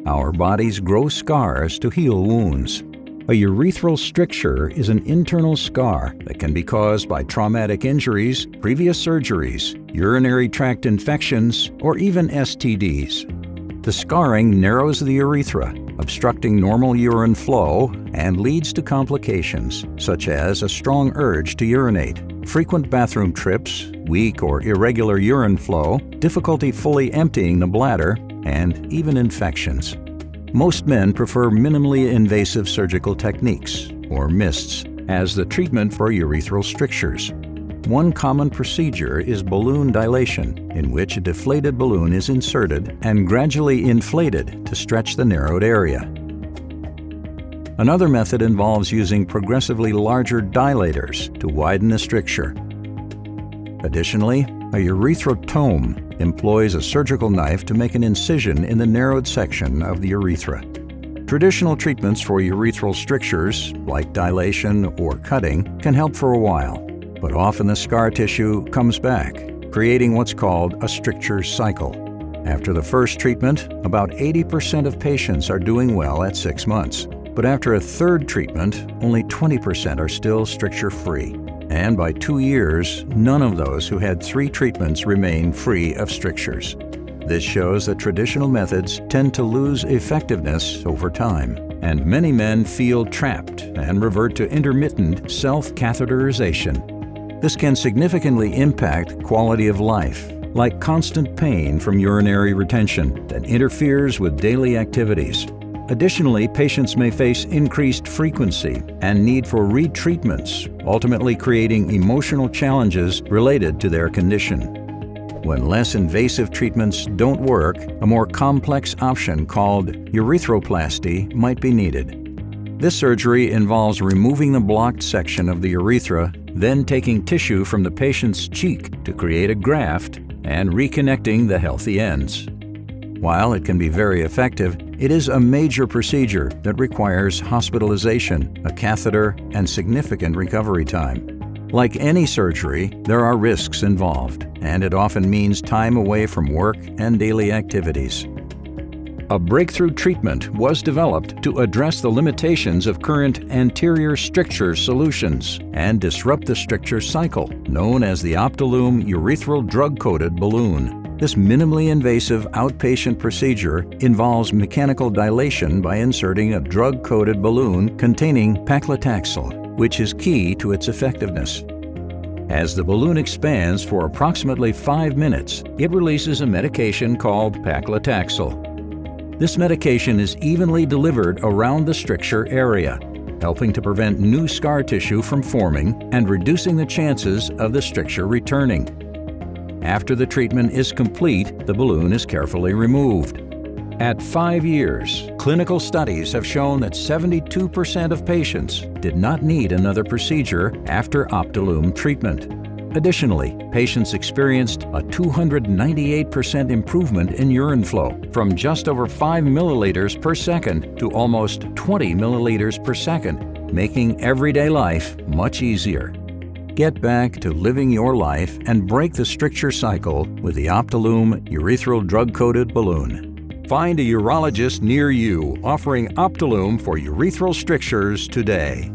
Our bodies grow scars to heal wounds. A urethral stricture is an internal scar that can be caused by traumatic injuries, previous surgeries, urinary tract infections, or even STDs. The scarring narrows the urethra, obstructing normal urine flow, and leads to complications such as a strong urge to urinate, frequent bathroom trips, weak or irregular urine flow, difficulty fully emptying the bladder, and even infections. Most men prefer minimally invasive surgical techniques, or MISTs, as the treatment for urethral strictures. One common procedure is balloon dilation, in which a deflated balloon is inserted and gradually inflated to stretch the narrowed area. Another method involves using progressively larger dilators to widen the stricture. Additionally, a urethrotome employs a surgical knife to make an incision in the narrowed section of the urethra. Traditional treatments for urethral strictures, like dilation or cutting, can help for a while, but often the scar tissue comes back, creating what's called a stricture cycle. After the first treatment, about 80% of patients are doing well at 6 months, but after a third treatment, only 20% are still stricture-free. And by 2 years, none of those who had 3 treatments remain free of strictures. This shows that traditional methods tend to lose effectiveness over time, and many men feel trapped and revert to intermittent self-catheterization. This can significantly impact quality of life, like constant pain from urinary retention that interferes with daily activities. Additionally, patients may face increased frequency and need for retreatments, ultimately creating emotional challenges related to their condition. When less invasive treatments don't work, a more complex option called urethroplasty might be needed. This surgery involves removing the blocked section of the urethra, then taking tissue from the patient's cheek to create a graft and reconnecting the healthy ends. While it can be very effective, it is a major procedure that requires hospitalization, a catheter, and significant recovery time. Like any surgery, there are risks involved, and it often means time away from work and daily activities. A breakthrough treatment was developed to address the limitations of current anterior stricture solutions and disrupt the stricture cycle, known as the Optilume urethral drug-coated balloon. This minimally invasive outpatient procedure involves mechanical dilation by inserting a drug-coated balloon containing paclitaxel, which is key to its effectiveness. As the balloon expands for approximately 5 minutes, it releases a medication called paclitaxel. This medication is evenly delivered around the stricture area, helping to prevent new scar tissue from forming and reducing the chances of the stricture returning. After the treatment is complete, the balloon is carefully removed. At 5 years, clinical studies have shown that 72% of patients did not need another procedure after Optilume treatment. Additionally, patients experienced a 298% improvement in urine flow, from just over 5 milliliters per second to almost 20 milliliters per second, making everyday life much easier. Get back to living your life and break the stricture cycle with the Optilume urethral drug-coated balloon. Find a urologist near you offering Optilume for urethral strictures today.